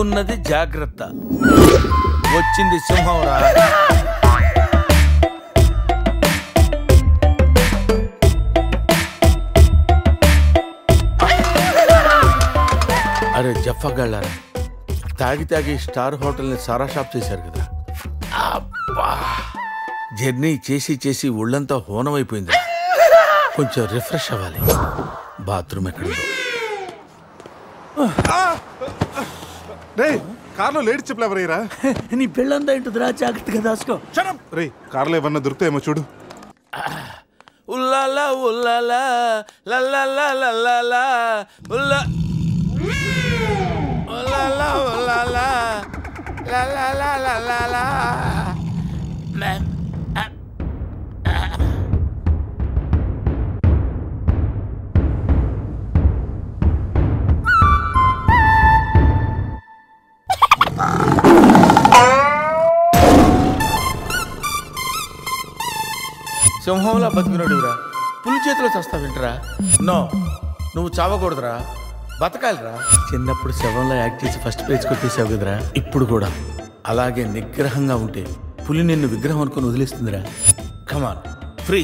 ఉన్నది జాగ్రత్త. వచ్చింది సింహంరా. అరే జఫ్ఫాగాళ్ళారా, తాగి తాగి స్టార్ హోటల్ని సారా షాప్ చేశారు కదా. అబ్బా, జర్నీ చేసి చేసి ఒళ్ళంతా హోనమైపోయింది. కొంచెం రిఫ్రెష్ అవ్వాలి. బాత్రూమ్ ఎక్కడుందో. కార్లో లేడీ చెప్పులు ఎవరయ్యరా? నీ పెళ్ళంతా ఇంటుందిరా, జాగ్రత్తగా దాసుకో. రే, కార్లో ఏమన్నా దొరుకుతాయేమో చూడు. ఉల్లాలా ఉల్లాలా లల్లాలా లల్లాలా ఉల్లా ఉల్లాలా ఉల్లాలా లల్లాలా లల్లాలా. సింహంలా బతికినోడురా, పులి చేతిలో చస్తావింటరా? నో, నువ్వు చావకూడదురా, బతకాలిరా. చిన్నప్పుడు శవంలో యాక్ట్ చేసి ఫస్ట్ ప్రైజ్ కొట్టేసావు కదరా. ఇప్పుడు కూడా అలాగే నిగ్రహంగా ఉంటే పులి నిన్ను విగ్రహం అనుకుని వదిలేస్తుందిరా. కమాన్, ఫ్రీ.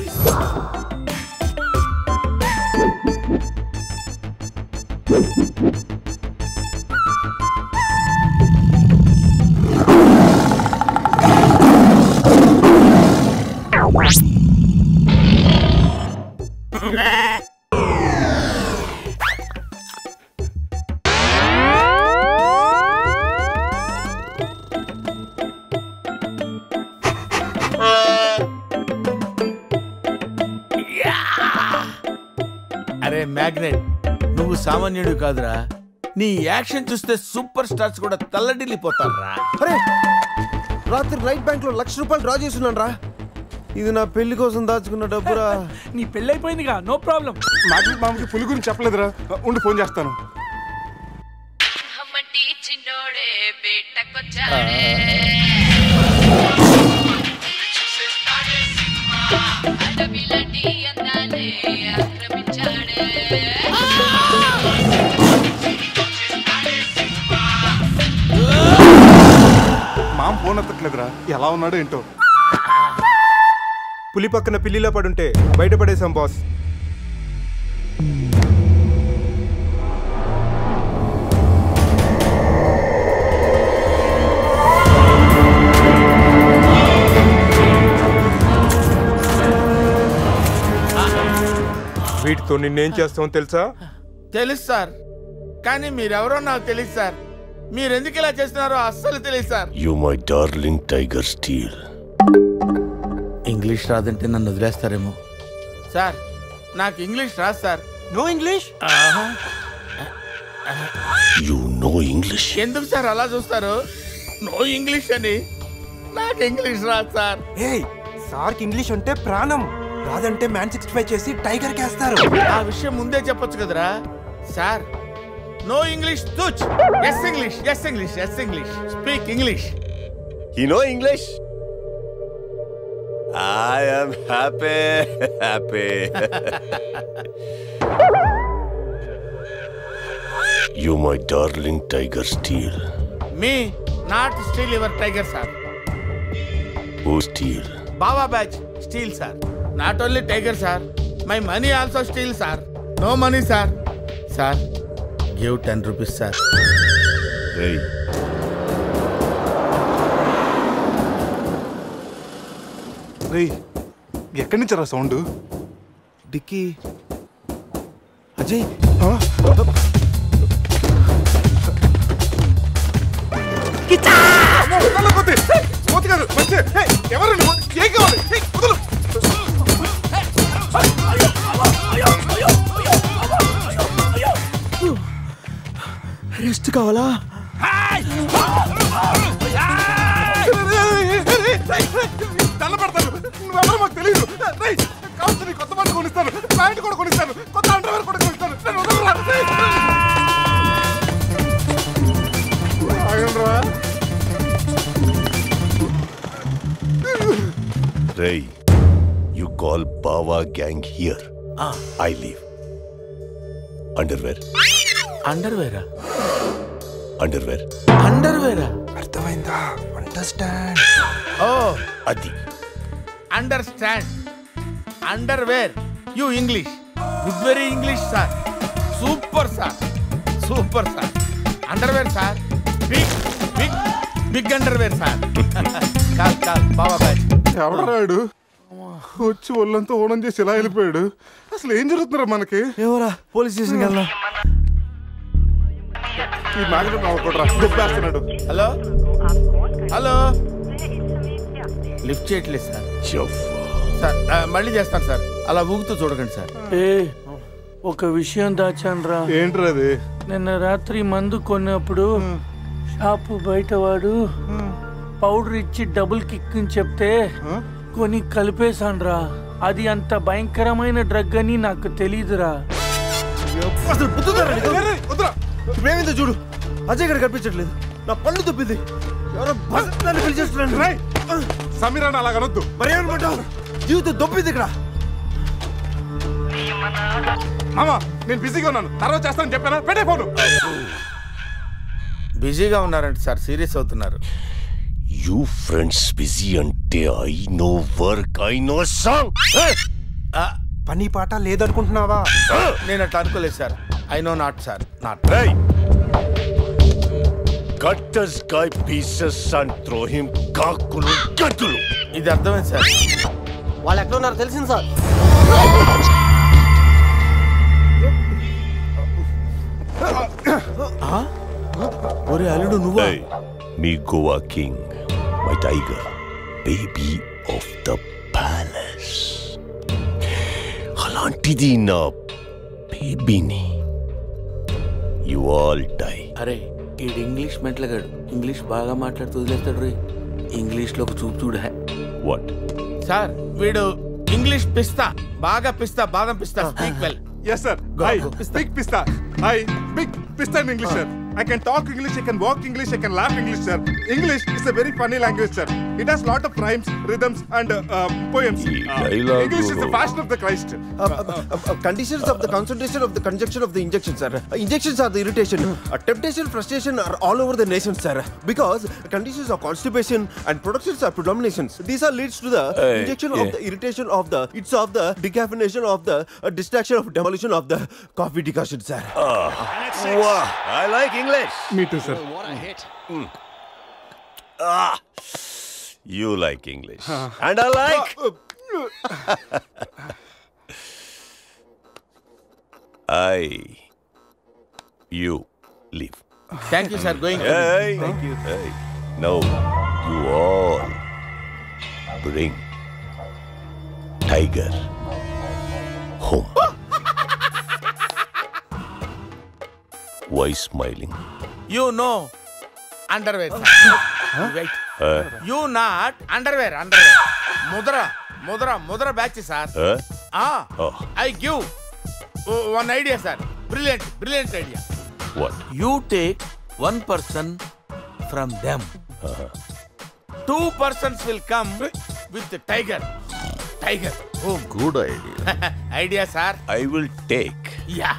అరే మ్యాగ్నెట్, నువ్వు సామాన్యుడు కాదురా. నీ యాక్షన్ చూస్తే సూపర్ స్టార్స్ కూడా తల్లడిల్లిపోతారా. అరే, రాత్రి రైట్ బ్యాంక్ లో ₹1,00,000 డ్రా చేస్తున్నాను రా. ఇది నా పెళ్లి కోసం దాచుకున్న డబ్బురా. నీ పెళ్ళి అయిపోయిందిగా, నో ప్రాబ్లం. మామకి పులి గురించి చెప్పలేదురా. ఉండి ఫోన్ చేస్తాను. మామ ఫోన్ ఎత్తట్లేదురా. ఎలా ఉన్నాడో ఏంటో. పులి పక్కన పిల్లిలో పడుంటే బయటపడేశాం బాస్. వీటితో నిన్నేం చేస్తామో తెలుసా? తెలుసు సార్, కానీ మీరెవరో నాకు తెలియదు సార్. మీరెందుకు ఇలా చేస్తున్నారో అస్సలు తెలియదు sir. You my darling tiger steel. English రాదంటే నన్ను వదిలేస్తారేమో సార్. నాకు ఇంగ్లీష్ రాదు sir. No English? You no English? ఎందుకు సార్ అలా చూస్తారు? నో ఇంగ్లీష్ అని. నాకు ఇంగ్లీష్ రాదు సార్. సార్కి ఇంగ్లీష్ అంటే ప్రాణం. రాదంటే మ్యాన్ 65 చేసి టైగర్ కేస్తారు. ఆ విషయం ముందే చెప్పొచ్చు కదరా sir. No English touch. Yes English, yes English, yes English. Speak English. You no English? I am happy. You my darling tiger steel. Me not steal your tiger sir. Who steal? Baba batch steal sir. Not only tiger sir, my money also steal sir. No money sir. Sir, give 10 rupees sir. Hey. ఎక్కడి నుంచి రా sound? Dicky. Ajay, rest కావాలా? తెల్లబడతాను. నువ్వెవరో మాకు తెలియదు. కావచ్చు, కొత్త బట్టలు కొనిస్తాను, ప్యాంట్ కూడా కొనిస్తాను, కొత్త అండర్వేర్ కూడా కొనిస్తాను. Ray, you call Bawa gang here. I leave. Underwear. Underwear? Underwear. అండర్వేరా? అర్థమైందా? అండర్స్టాండ్. ఓ అది understand. Underwear. You English. Good very English sir. Super sir. Super sir. Underwear sir. Big big big underwear sir. Call call బాబా batch. ఎవడరాడు వచ్చి ఒళ్ళంతా ఓనం చేసి ఇలా వెళ్ళిపోయాడు? అసలు ఏం జరుగుతుందిరా మనకి? ఏమోరా పోలీస్ స్టేషన్కి వెళ్దాం. ఈ మ్యాగ్నెట్ నవ్వకూడరా, దుబ్బేస్తున్నాడు. Hello hello. లిఫ్ట్ చేయట్లేదు సార్. సార్ మళ్ళీ చేస్తాను సార్. అలా ఊగుతూ చూడకండి సార్. ఒక విషయం దాచాన్రా. ఏంట్రా అది? నిన్న రాత్రి మందు కొన్నప్పుడు షాపు బయటవాడు పౌడర్ ఇచ్చి డబుల్ కిక్ అని చెప్తే కొని కలిపేశాన్రా. అది అంత భయంకరమైన డ్రగ్ అని నాకు తెలీదురా. అసలు ఇప్పుడేమైందో చూడు. అజయ్ గారు కనిపించట్లేదు. నా పళ్ళు తప్పింది. ఎవరో నన్ను పిలిచేస్తున్నాను. సమీరాన్ని అలాగనొద్దు. మరి ఏమనుకుంటావు? జీవితం దొప్పింది ఇక్కడ. మామా నేను బిజీగా ఉన్నాను, తర్వాత చేస్తానని చెప్పానా? పెట్టే ఫోను. బిజీగా ఉన్నారంటే సార్ సీరియస్ అవుతున్నారు. యూ ఫ్రెండ్స్ బిజీ అంటే I know work, I know song. పని పాట లేదనుకుంటున్నావా? నేను అట్లా అనుకోలేదు sir. I know not sir. Not. Cut this guy pieces and throw him కాకులు గట్టులు. ఇది అర్థమైంది సార్. వాళ్ళు ఎక్కడ ఉన్నారో తెలిసింది సార్. ఒరే అల్లుడు నువ్వు. Me Goa king, my tiger, baby of the palace. అలాంటిది నా బేబీని. You all die. అరే ఈడు ఇంగ్లీష్ మెంట్లగాడు. ఇంగ్లీష్ బాగా మాట్లాడుతూ వదిలేస్తాడు రే. ఇంగ్లీష్లో ఒక చూపు చూడ. వాట్ సార్ వీడు ఇంగ్లీష్ పిస్తా. బాగా పిస్తా. బాదం పిస్తా. Speak well. Yes sir. I speak pista. I speak pista in English sir. I can talk English, I can walk English, I can laugh English sir. English is a very funny language sir. It has lot of rhymes, rhythms and poems. English is the fashion of the Christ. Conditions of the concentration of the conjunction of the injection, sir. Injections are the irritation. Temptation, frustration are all over the nation, sir. Because conditions of constipation and productions are predominations. These are leads to the injection of the irritation of the, it's of the decaffeination of the distraction of demolition of the coffee decoction, sir. Wow, I like English. Me too sir. You like English. And I like. You leave. Thank you sir. Going. Hey. Thank you. Hey. Now, you all bring Tiger home. Why smiling? You no underwear. Right. You not underwear. Underwear. ముద్ర batch sir. I give one idea sir. Brilliant idea. What? You take 1 person from them. 2 persons will come with the tiger. Oh, Good idea. idea, sir. I will take. Yeah.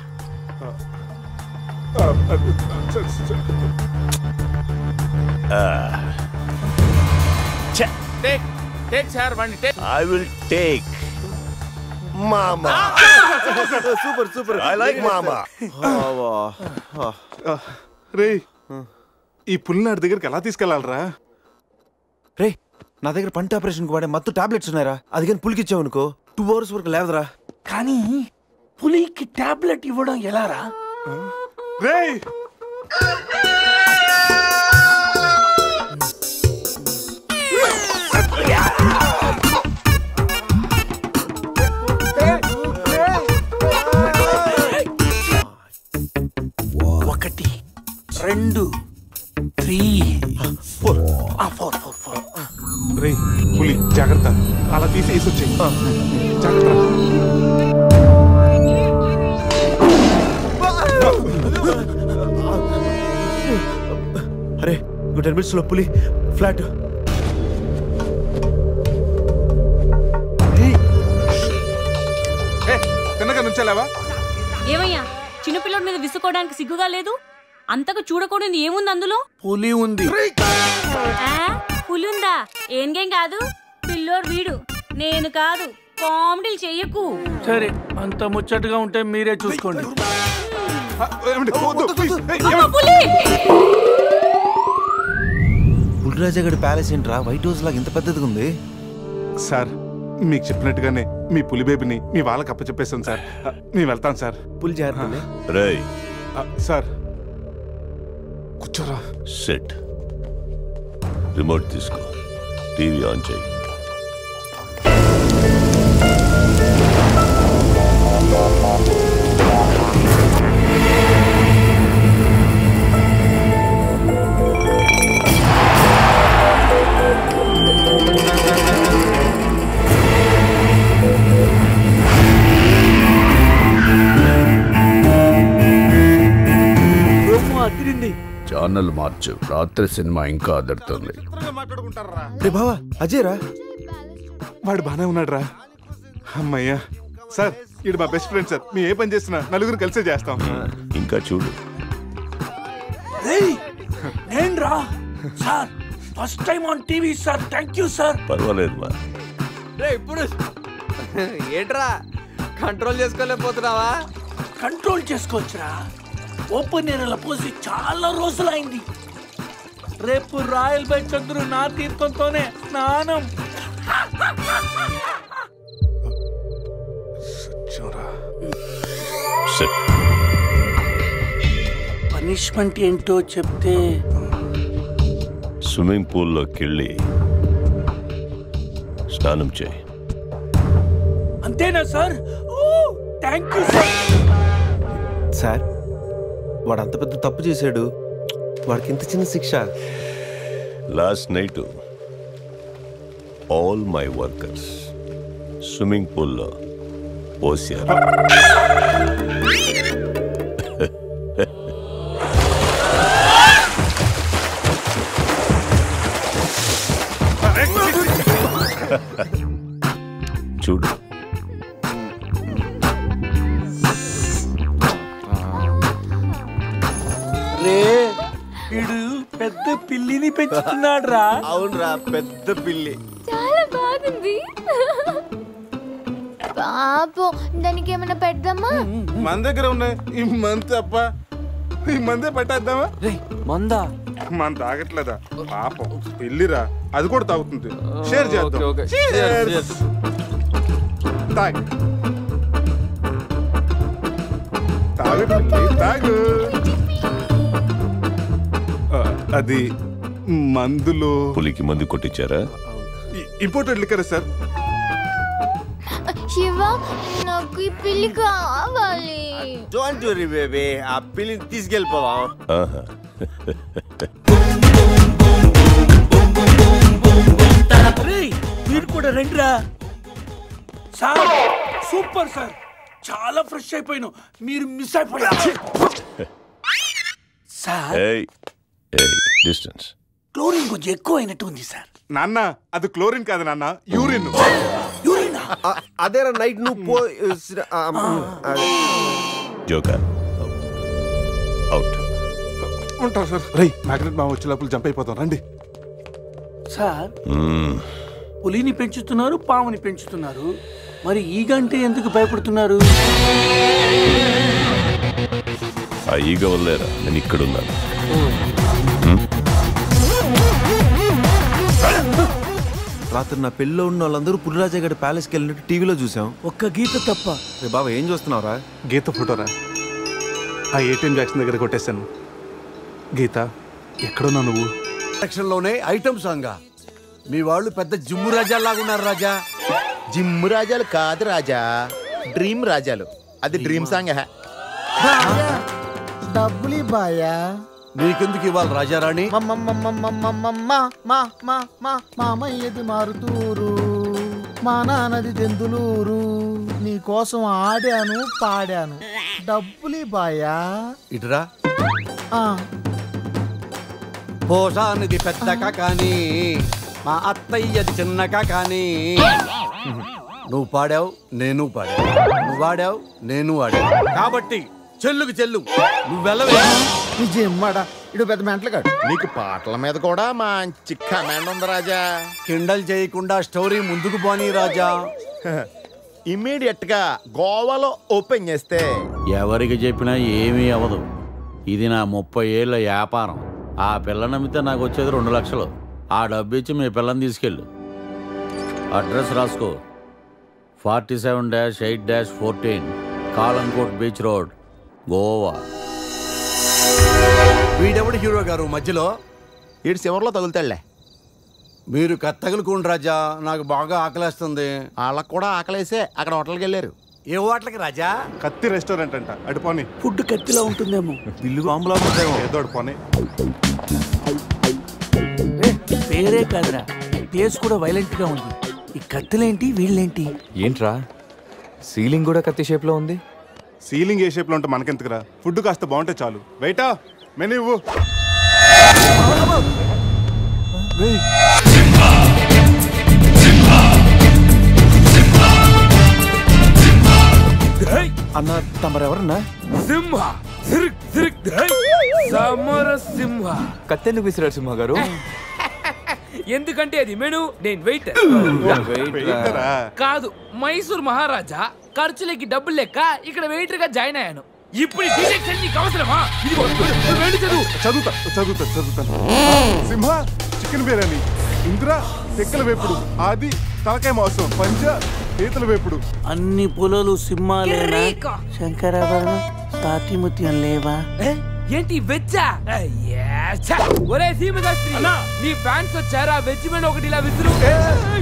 Take, sir. One take. I will take. Mama. Super. I like Mama. రే ఈ పుల్లినాడి దగ్గరికి ఎలా తీసుకెళ్ళాలరా? రే నా దగ్గర పంట operation వాడే మత్తు tablets ఉన్నాయరా. అది కానీ పులికి ఇచ్చావు అనుకో 2 hours వరకు లేవదరా. కానీ పులికి టాబ్లెట్ ఇవ్వడం ఎలారా? రే ఒకటి 2 3 4 రే పులి జాగ్రత్త, అలా తీసి వేసొచ్చాయి. జాగ్రత్త. అరే 10 minutes లో పులి ఫ్లాట్. తిన్నగా నుంచలేవా? ఏమయ్యా చిన్నపిల్లడి మీద విసుకోవడానికి సిగ్గుగా లేదు? అంతగా చూడకూడదు ఏముంది అందులో? పులి ఉంది. పులి ఉందా? ఏం కాదు, పిల్లోడు వీడు, నేను కాదు. కామెడీలు చెయ్యకు. సరే, అంత ముచ్చటగా ఉంటే మీరే చూసుకోండి. పులిరాజగడ్ ప్యాలెస్ ఏంట్రా వైట్ హౌస్ లాగా ఇంత పెద్దదిగా ఉంది? సార్ మీకు చెప్పినట్టుగానే మీ పులి బేబీని మీ వాళ్ళకి అప్పచెప్పేస్తాను సార్. మేము వెళ్తాం సార్. పులి జాగ్రత్త. రేయ్ సార్ కూర్చోరా. సెట్ రిమోట్ తీసుకో, టీవీ ఆన్ చేయి. ఛానల్ మార్చు, రాత్రి సినిమా ఇంకా అదరుతుంది. బావా అజయ్ రా. వాడు బానే ఉన్నాడు రా. అమ్మయ్యా సార్, ఇది మా బెస్ట్ ఫ్రెండ్ సార్. మీ ఏ పని చేసినా నలుగురు కలిసే చేస్తాం. ఇంకా చూడు. నేను రా sir, first time on TV sir. Thank you sir. పర్వాలేదు మా. ఇప్పుడు ఏంట్రా కంట్రోల్ చేసుకోలేకపోతున్నావా? కంట్రోల్ చేసుకోవచ్చురా. ఓపెన్ ఎయిర్ల పోసి చాలా రోజులైంది. రేపు రాయల్ బై చంద్రు నా తీర్థంతోనే స్నానం. పనిష్మెంట్ ఏంటో చెప్తే. స్విమ్మింగ్ పూల్లోకి వెళ్ళి స్నానం చేయి. అంతేనా సార్? Thank you sir. సార్ వాడు అంత పెద్ద తప్పు చేశాడు, వాడికి ఇంత చిన్న శిక్ష. Last night all my workers swimming పూల్లో పోసారు. చూడు, వీడు పెద్ద పిల్లిని పెంచుతున్నాడు రా. అవునరా, పెద్ద పిల్లి. చాలా బాగుంది. పాపం దానికి ఏమైనా పెడదామా? మన దగ్గర ఉన్నాయి ఈ మందు తప్ప. ఈ మందే పెట్టేద్దామా? మందా? మన తాగట్లేదా పాపం? పెళ్ళిరా, అది కూడా తాగుతుంది. షేర్ చేద్దాం. తాగు తాగు. అది మందులో పులికి మందు కొట్టించారా? Imported liquor sir. శివ, నాకు ఈ పిల్లి కావాలి. డోంట్ వరీ బేబీ, ఆ పిల్లిని తీసుకెళ్ళిపోవా. మీరు కూడా రండిరా సార్. సూపర్ సార్, చాలా ఫ్రెష్ అయిపోయినావు. మీరు మిస్ అయిపోయారు సార్. డిస్టెన్స్. క్లోరిన్ కొంచెం ఎక్కువ అయినట్టు ఉంది సార్. నాన్న అది క్లోరిన్ కాదు నాన్న, యూరిన్. యూరినా? అదేరా నైట్ నువ్వు జోకర్ అవుట్. ఉంటాం సార్. రై మ్యాగ్నెట్ మా వచ్చే లోపల జంప్ అయిపోతాం. రండి సార్. పులిని పెంచుతున్నారు, పాముని పెంచుతున్నారు, మరి ఈ గంటే ఎందుకు భయపడుతున్నారు? ఆ ఈగ వల్లేరా నేను ఇక్కడున్నాను. రాత్రి నా పెళ్ళిలో ఉన్న వాళ్ళందరూ పులిరాజగడ్ ప్యాలెస్కి వెళ్ళినట్టు టీవీలో చూసాం. ఒక్క గీత తప్ప. రే బాబా, ఏం చూస్తున్నావురా? గీత ఫోటోరా. ఆ ఏటీఎం జాక్సన్ దగ్గర కొట్టేశాను. గీత ఎక్కడున్నా నువ్వు? సెక్షన్లోనే ఐటమ్ సాంగ్. మీ వాళ్ళు పెద్ద జిమ్ము రాజాలాగా ఉన్నారు రాజా. జిమ్ము రాజాలు కాదు రాజా, డ్రీమ్ రాజాలు. అది డ్రీమ్ సాంగ్. డబ్బులు బాయా. నీకెందుకు ఇవ్వాలి రాజారాణి? మామయ్యది మారుతూరు, మా నాన్నది దెందులూరు. నీ కోసం ఆడాను పాడాను, డబ్బులు బాయా. ఇటురా. పోసానిది పెద్దగా కానీ మా అత్తయ్యది చిన్నగా కానీ. నువ్వు పాడావు, నేను పాడావు. నువ్వు వాడావు, నేను వాడావు. కాబట్టి చెల్లుకు చెల్లు. నువ్వు వెళ్ళవే. నిజమ్మడా ఇడు పెద్ద మెంటలు కాడు. నీకు పాటల మీద కూడా మంచి కమాండ్ ఉంది రాజా. కిండల్ చేయకుండా స్టోరీ ముందుకు పోనీ రాజా. ఇమ్మీడియట్ గా గోవాలో ఓపెన్ చేస్తే ఎవరికి చెప్పినా ఏమీ అవ్వదు. ఇది నా 30 ఏళ్ళ వ్యాపారం. ఆ పిల్ల నమ్మితే నాకు వచ్చేది 2 లక్షలు. ఆ డబ్బు ఇచ్చి మీ పిల్లని తీసుకెళ్ళు. అడ్రస్ రాసుకో. 47-8-14 కాలంకోట్ బీచ్ రోడ్, గోవా. వీడెవడు హీరో గారు మధ్యలో? ఈడు చివరిలో తగులుతాడులే. మీరు కత్తగలుకోండి రాజా, నాకు బాగా ఆకలేస్తుంది. వాళ్ళకు కూడా ఆకలేసే అక్కడ హోటల్కి వెళ్ళారు. ఏ హోటల్కి రాజా? కత్తి రెస్టారెంట్ అంట, అడుపోని. ఫుడ్ కత్తిలా ఉంటుందేమో. బిల్లు బాంబులా ఉంటుందేమో. ఏదో అడుపోని. పేరే కాదురా, ప్లేస్ కూడా వైలెంట్ గా ఉంది. ఈ కత్తులేంటి, వీళ్ళేంటి? ఏంట్రా సీలింగ్ కూడా కత్తి షేప్ లో ఉంది? సీలింగ్ ఏ షేప్ లో ఉంటే మనకెందుకురా, ఫుడ్ కాస్త బాగుంటే చాలు. వెయిటా మెనూ ఇవ్వు. అన్న తమరెవరన్నా? సింహ సమర సింహ. కత్తెందుకు విసిరాడు సింహ గారు? ఎందుకంటే అది మెను, నేను వెయిట్ కాదు. మైసూర్ మహారాజా ఖర్చులకి డబ్బులు లెక్క ఇక్కడ వెయిటర్ గా జాయిన్ అయ్యాను. ఇప్పుడు అవసరమా? చదువుతాను. సింహ చికెన్ బిర్యానీ, ఇంద్ర తెక్కల వేపుడు, ఆది తలకాయ మాంసం, పంజ పీతల వేపుడు. అన్ని పొలాలు సింహాలేనా? శంకరాభరణం తాతిముత్యం లేవా? ఏంటి వెజ్జా? ఒరే సీమశాస్త్రి, నీ ఫ్యాన్స్ వచ్చారా? వెజ్ మెను ఒకటి ఇలా విసురు.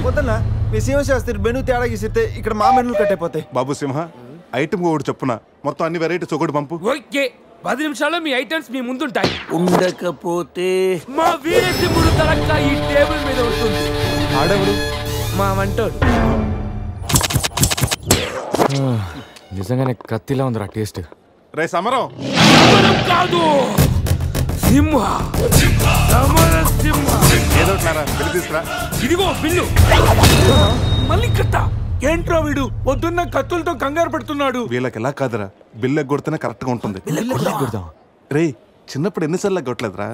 వద్దన్నా, మీ సీమశాస్త్రి మెను తేడా గీసితే ఇక్కడ మా మెనూలు కట్టయిపోతాయి. బాబు సింహ, ఐటమ్ ఒకటి చెప్పున మొత్తం అన్ని వెరైటీస్ ఒకటి పంపు. ఓకే, 10 నిమిషాల్లో మీ ఐటమ్స్ మీ ముందుంటాయి. ఉండకపోతే మా వీరసింహుడు తలక్క ఈ టేబుల్ మీద ఉంటుంది. ఆడెవడు? మా వంటోడు. నిజంగానే కత్తిలా ఉందిరా టేస్ట్. రే సమరం కాదు, సింహ సమర సింహ. ఏదో బిల్లు తీసుకురా. ఇదిగో బిల్లు. మళ్ళీ కత్త ఏంట్రా వీడు? పొద్దున్న కత్తులతో కంగారు పెడుతున్నాడు. వీళ్ళకి ఎలా కాదురా, బిల్లు ఎగ్గొడితేనే కరెక్ట్ గా ఉంటుంది. రే చిన్నప్పుడు ఎన్నిసార్లు ఎగ్గొట్టలేదురా?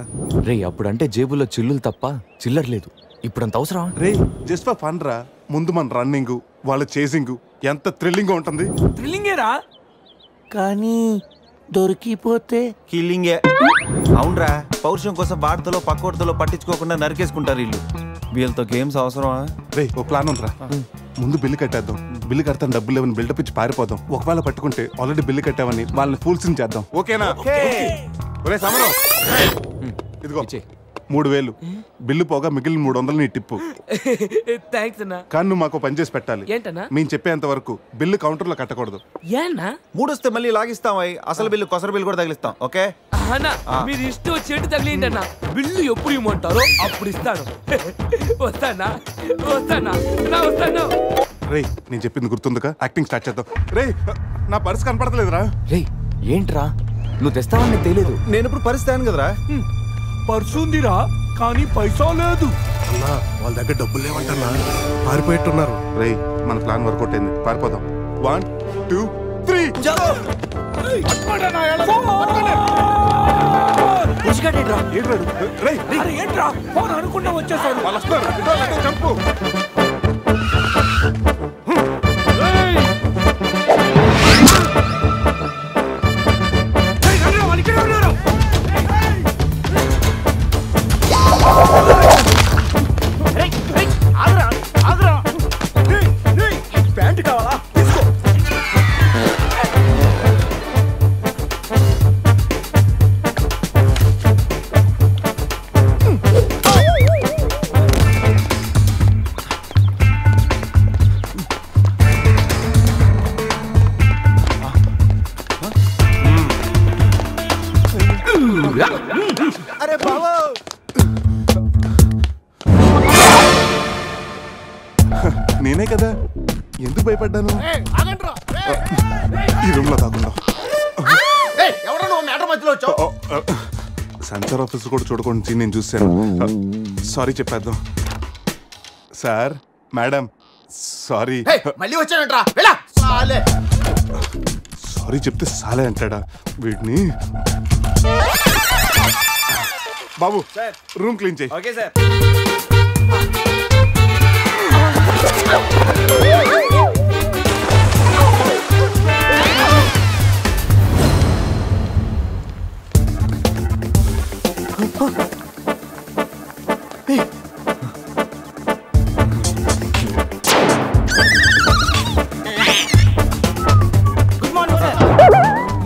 రే అప్పుడంటే జేబులో చిల్లులు తప్ప చిల్లర లేదు. ఇప్పుడు అంత అవసరం? రే జస్ట్ ఫర్ ఫన్ రా. ముందు మన రన్నింగ్, వాళ్ళ చేసింగ్ ఎంత థ్రిల్లింగ్ గా ఉంటుంది. థ్రిల్లింగేరా, కానీ దొరికిపోతే కిల్లింగే. అవునరా, పౌరుషం కోసం వార్తలో పక్కోటితో పట్టించుకోకుండా నరికేసుకుంటారు వీళ్ళు. వీళ్ళతో గేమ్స్ అవసరమా? రే ఒక ప్లాన్ ఉందిరా. ముందు బిల్లు కట్టేద్దాం. బిల్లు కడతాను డబ్బులు లేవని బిల్డప్ ఇచ్చి పారిపోదాం. ఒకవేళ పట్టుకుంటే ఆల్రెడీ బిల్లు కట్టామని వాళ్ళని ఫూల్సింగ్ చేద్దాం. ఓకేనా? ఒరే సమరం, ఇదిగో 3000 బిల్లు పోగా మిగిలిన 300 నీ టిప్పు. థ్యాంక్స్ అన్నా. కానీ నువ్వు మాకు పని చేసి పెట్టాలి. ఏంటన్నా? మేము చెప్పేంత వరకు బిల్లు కౌంటర్ లో కట్టకూడదు. ఏన్నా? 3 వస్తే మళ్ళీ లాగిస్తాం. అసలు బిల్లు కొసర బిల్లు కూడా తగిలిస్తాం. ఓకే అన్నా, మీరు ఇష్టం వచ్చేట్టు తగిలిండి అన్న. బిల్లు ఎప్పుడు ఇమ్మంటారో అప్పుడు ఇస్తాను. వస్తానా? రే నేను చెప్పింది గుర్తుందిగా? యాక్టింగ్ స్టార్ట్ చేద్దాం. రే నా పర్స్ కనపడతలేదురా. రే ఏంట్రా నువ్వు తెస్తావని తెలియదు. నేను ఇప్పుడు పరిస్థితి కదరా. పర్సుందిరా, కానీ పైసా లేదు. వాళ్ళ దగ్గర డబ్బులు లేవంటన్నా, పారిపోయేట్టున్నారు. రే మన ప్లాన్ వర్కౌట్ అయింది, పారిపోదాం. 1 2 3 ఏంట్రా ఫోన్ అనుకుంటా వచ్చేసాడు. వాళ్ళు వస్తున్నారు. చంపు. ప్యాంట్ కావాలా? అరే బాబు, నేనే కదా, ఎందుకు భయపడ్డాను? ఈ రూమ్ లో కాకుండా సెన్సార్ ఆఫీస్ కూడా చూడకుండా నేను చూశాను. సారీ చెప్పేద్దాం. Sir madam sorry. మళ్ళీ వచ్చానంట్రా. సారీ చెప్తే సాలే అంటాడా వీడిని? బాబు రూమ్ క్లీన్ చేయి. Okay sir.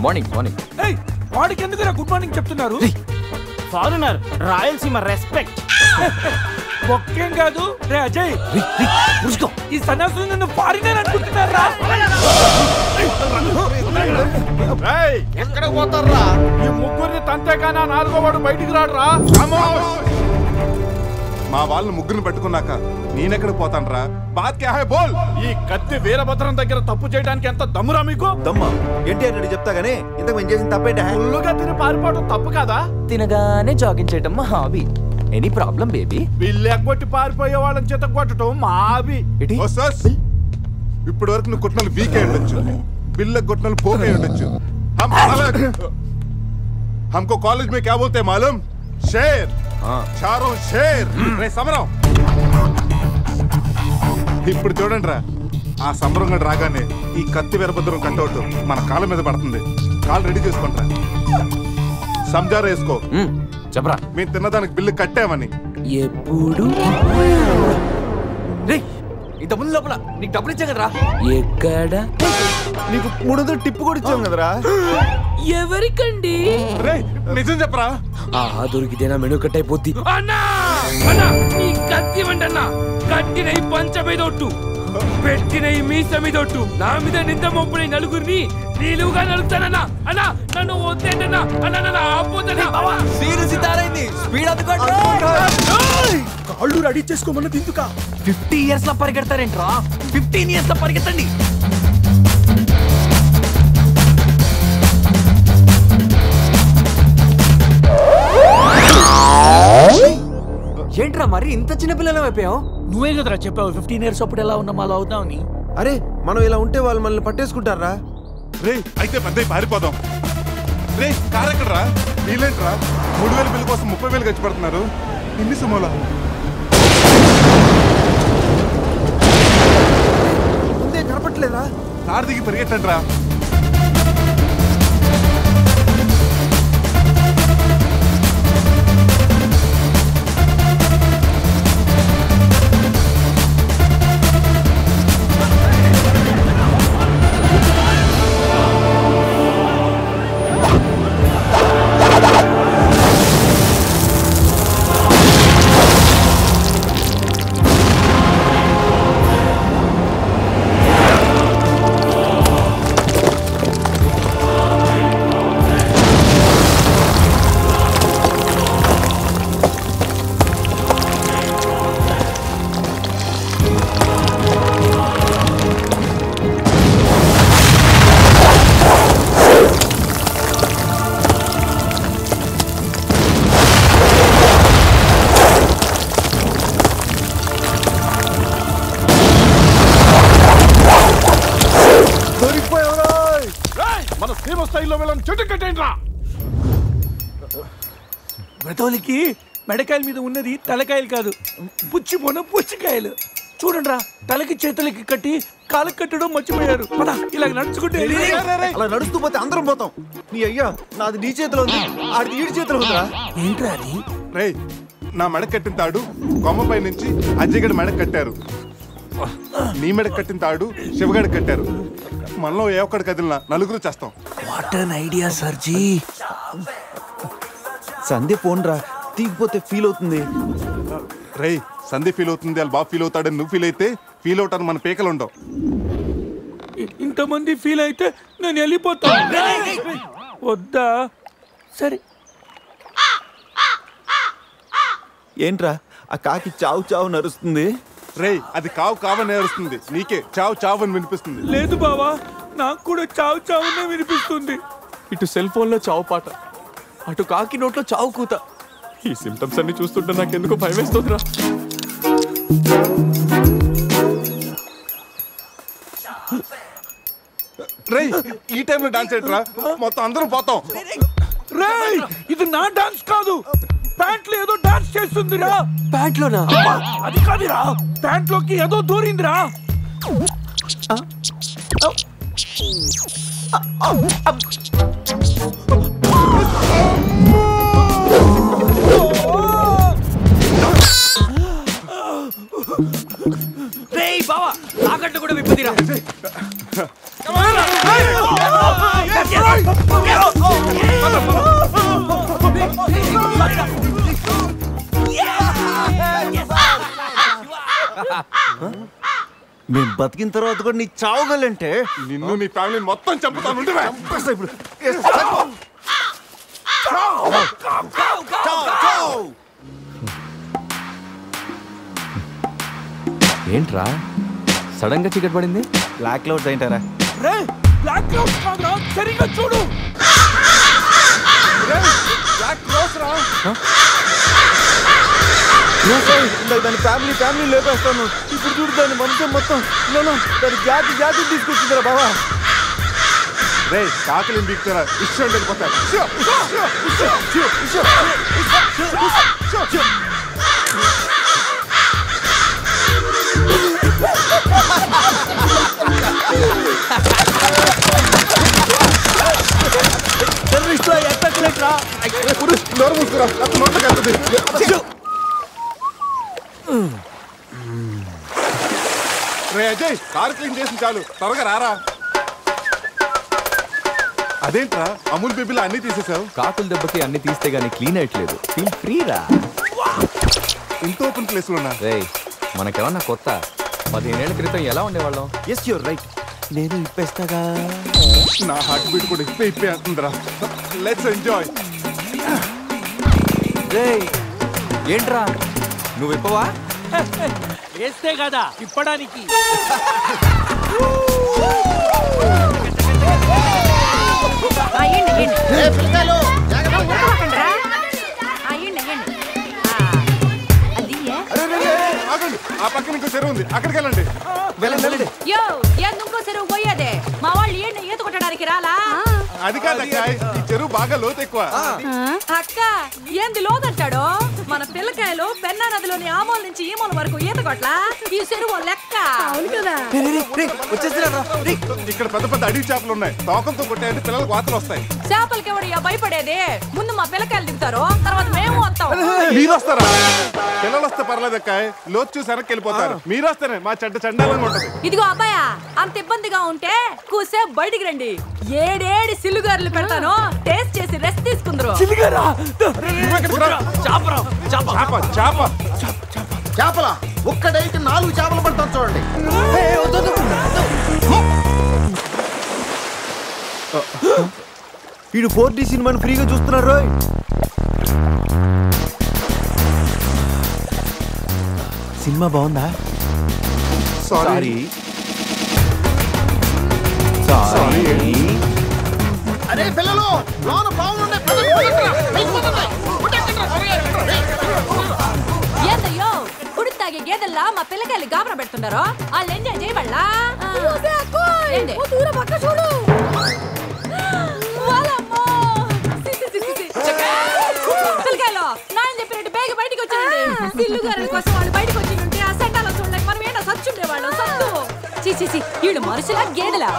Morning morning. వాడికి ఎందుకు గుడ్ మార్నింగ్ చెప్తున్నారు? Foreigner Rayalaseema respect. ఒక్కేం కాదు రే అజయ్, ఈ సన్యాసులు నన్ను ఫారినర్ అనుకుంటున్నారా? ఎక్కడ పోతారా? ఈ ముగ్గురిని తంతేగానా నాలుగో వాడు బయటికి రాడురా. మా వాళ్ళని ముగ్గురిని పెట్టుకున్నాక నేనెక్కడ పోతాను? బాత్ క్యా హై బోల్. ఈ కత్తి వీరభద్రం దగ్గర తప్పు చేయడానికి ఎంత దమ్మురా మీకు? దమ్మా ఏంటి అని చెప్తా గానీ ఇంతకు మేము చేసిన తప్పేంట? ఫుల్లుగా తిని పారిపోవడం తప్పు కాదా? తినగానే జాగింగ్ చేయటం మా hobby. Any problem baby? Bill ఎగ్గొట్టి పారిపోయే వాళ్ళని చేత కొట్టడం మా హాబీ. ఇప్పటి వరకు నువ్వు కొట్టినలు వీక్ అయి ఉండొచ్చు, బిల్లు కొట్టినలు పోక్ అయి ఉండొచ్చు. हमको कॉलेज में क्या बोलते हैं मालूम? शेर. चारों शेर. రే సమరం. ఇప్పుడు చూడండి రా, ఆ సమరం గడు రాగానే ఈ కత్తి వీరభద్రం కట్అవుట్ మన కాళ్ళ మీద పడుతుంది. కాళ్ళు రెడీ చేసుకుంటా. సంజారా వేసుకో. చెప్పరా, మేము తిన్నదానికి బిల్లు కట్టామని. ఎప్పుడు ఇంత ముందు లోపల నీకు డబ్బులు ఇచ్చాం కదరా? ఎక్కడ? నీకు 300 టిప్పు కూడా ఇచ్చాం కదరా? ఎవరికండి? నిజం చెప్పరా? ఆహా, దొరికితేనా మెనూ కట్ అయిపోద్ది. అన్నా అన్నా, ఈ కత్తి వంటన్నా, కట్టిన ఈ పంచ మీదొట్టు, పెట్టిన ఈ మీస మీదొట్టు, నా మీద నింద మోపుని నలుగురిని నీలుగా నలుగుతానన్నా. అన్నా నన్ను వద్దేంటన్నా, అన్నా నన్ను ఆపోతన్నా. సీరియస్ ఇతారైంది. స్పీడ్ అందుకోండి. కాళ్ళు రెడీ చేసుకోమన్నది ఎందుక? 50 years లో పరిగెడతారేంట్రా? 15 years లో పరిగెత్తండి. ఏంట్రా మరి ఇంత చిన్న పిల్లలు అయిపోయావు? నువ్వే కదరా చెప్పావు 15 years అప్పుడు ఎలా ఉన్నాం అలా అవుతామని. అరే మనం ఇలా ఉంటే వాళ్ళు మనల్ని పట్టేసుకుంటారా? రే అయితే పెద్ద పారిపోదాం. రే కార్ ఎక్కడరా? వీలేంట్రా 3000 బిల్లు కోసం 30,000 ఖర్చు పెడుతున్నారు. ఎన్ని సమోలా? ముందే కనపట్లేదా? కార్ దిగి పరిగెట్టండి రా. మన సీమ స్థాయిలో వెళ్ళని చెట్టు కట్టేయండి రా. బ్రతోలికి మెడకాయల మీద ఉన్నది తలకాయలు కాదు, పుచ్చిపోన పుచ్చికాయలు. చూడండి రా, తలకి చేతులకి కట్టి కాళ్ళకి కట్టడం మర్చిపోయారు. పద ఇలా నడుచుకుంటే. అలా నడుస్తూ పోతే అందరం పోతాం. నీ అయ్యా నాది నీ చేతిలో ఉంది, ఆడిది ఈడి చేతిలో ఉందిరా. ఏంట్రా అది? రే నా మెడ కట్టిన తాడు కొమ్మపై నుంచి అజ్జగడి మెడ కట్టారు. నీ మెడ కట్టిన తాడు శివగడి కట్టారు. మనలో ఏ ఒక్కడి కదిలినా నలుగురు చేస్తాం. What an idea sir ji. Sandhya phone రా, తీగిపోతే ఫీల్ అవుతుంది. రే సంధ్య ఫీల్ అవుతుంది, వాళ్ళు బాగా ఫీల్ అవుతాడని నువ్వు ఫీల్ అయితే ఫీల్ అవుతాను మన పేకలు ఉండవు. ఇంతమంది ఫీల్ అయితే నేను వెళ్ళిపోతా. వద్దా? సరే. ఏంట్రా ఆ కాకి చావు చావు నరుస్తుంది? రే అది కావు కావని నేరుస్తుంది, నీకే చావు చావు అని వినిపిస్తుంది. లేదు బావా, నాకు కూడా చావు చావునే వినిపిస్తుంది. ఇటు సెల్ ఫోన్ లో చావు పాట, అటు కాకి నోట్లో చావు కూత. ఈ సిమ్టమ్స్ అన్ని చూస్తుంటే నాకెందుకో భయం వేస్తుందిరా. రే ఈ టైంలో డాన్స్ ఏంట్రా? మొత్తం అందరం పోతాం. రేయ్ ఇది నా డాన్స్ కాదు, ప్యాంట్లో ఏదో డాన్స్ చేస్తుందిరా. ప్యాంట్లోనా? అది కాదురా, ప్యాంట్లోకి ఏదో దూరిందిరా. రేయ్ బావా, తాకట్టు కూడా విప్పుదిరా. మేము బతికిన తర్వాత కూడా నీ చావుగలంటే నిన్ను నీ ఫ్యామిలీ మొత్తం చంపుతాను. ఇప్పుడు ఏంట్రా సడన్ గా చీకటి పడింది? బ్లాక్ క్లౌడ్స్ ఏంటారా? రే బ్లాక్ క్లౌడ్స్ కాదురా, సరిగ్గా చూడు. దాని ఫ్యామిలీ లేపేస్తాను. ఇప్పుడు చూడు దాని వంశం మొత్తం దాని జాతి తీసుకొచ్చిందిరా బావా. రే కాకలిని దిగుతారా ఇష్టం వెళ్ళిపోతారు. రే అజయ్, కారు క్లీన్ చేసి చాలు, త్వరగా రారా. అదేంట్రా అమూల్ బేబీలో అన్ని తీసేసావు? కాకుల దెబ్బకి అన్ని తీస్తే గానీ క్లీన్ అయ్యట్లేదు. ఫీల్ ఫ్రీ రా. ఇంత ఓపెన్ ప్లేస్ లో రేయ్, మనకేమన్నా కొత్త? 15 ఏళ్ల క్రితం ఎలా ఉండేవాళ్ళం? Yes you're right. నేను ఇప్పేస్తాగా. నా హార్ట్ బీట్ కూడా ఇప్పే అంటుందిరా. Let's enjoy. రేయ్ ఏంట్రా నువ్వు ఇప్పవా? వేస్తే కదా ఇప్పడానికి. ఆ పక్కన ఇంకో చెరువు ఉంది, అక్కడికి వెళ్ళండి. ఇంకో చెరువు పోయేదే మా వాళ్ళు ఏంటి ఈత కొట్టడానికి రాలా? అది కాదక్క, ఈ చెరువు బాగా లోతు ఎక్కువ. అక్క ఏంది లోతంటాడు? మన పిల్లకాయలు పెన్నా నదిలోని ఆ మూల నుంచి ఈ మూల వరకు ఈత కొట్లా. ఈ చెరువు లెక్క. అవును కదా. ఇక్కడ పెద్ద పెద్ద అడవి చేపలు ఉన్నాయి. తోకంతో కొట్టాయంటే పిల్లలకు వాతలు వస్తాయి. చేపలకి ఎవడు భయపడేది? ముందు మా పిల్లకాయలు దిగుతారు, తర్వాత మేము వస్తాం. మీరు వస్తారా? పిల్లలు వస్తే పర్లేదక్క, లోతు చూసి వెనక్కి వెళ్ళిపోతారు. మీరు వస్తేనే మా చెడ్డ చండాలంగా ఉంటది. ఇదిగో అబ్బాయా, అంత ఇబ్బందిగా ఉంటే కూసేపు బయటికి రండి. ఏడేడి సిల్లుగారులు పెడతాను, టేస్ట్ చేసి రెస్ట్ తీసుకుందరు. చేపల ఒక్కడైతే 4 చేపలు పడతాను చూడండి. వీడు 4D సినిమాని ఫ్రీగా చూస్తున్నారు. సినిమా బాగుందా? సారీ. అరే పిల్లలు, లోన బాగుండే ఏందయ్యో కుడి తాగే గేదెల్లా మా పిల్లకాయలు గాబరా పెడుతున్నారు. వాళ్ళు ఎంజాయ్ చేయబడలా. పిల్లకాయలు నాయన చెప్పినట్టు బేగ బయటికి వచ్చాయండి. సిల్లుగారుల కోసం వాళ్ళు బయటకు వచ్చి ఉంటే ఆ సెంటాలో చూడలేక మనం ఏంటో సచ్చుండేవాళ్ళం. సత్తు చీచి వీళ్ళు మనుషులా గేదెలా?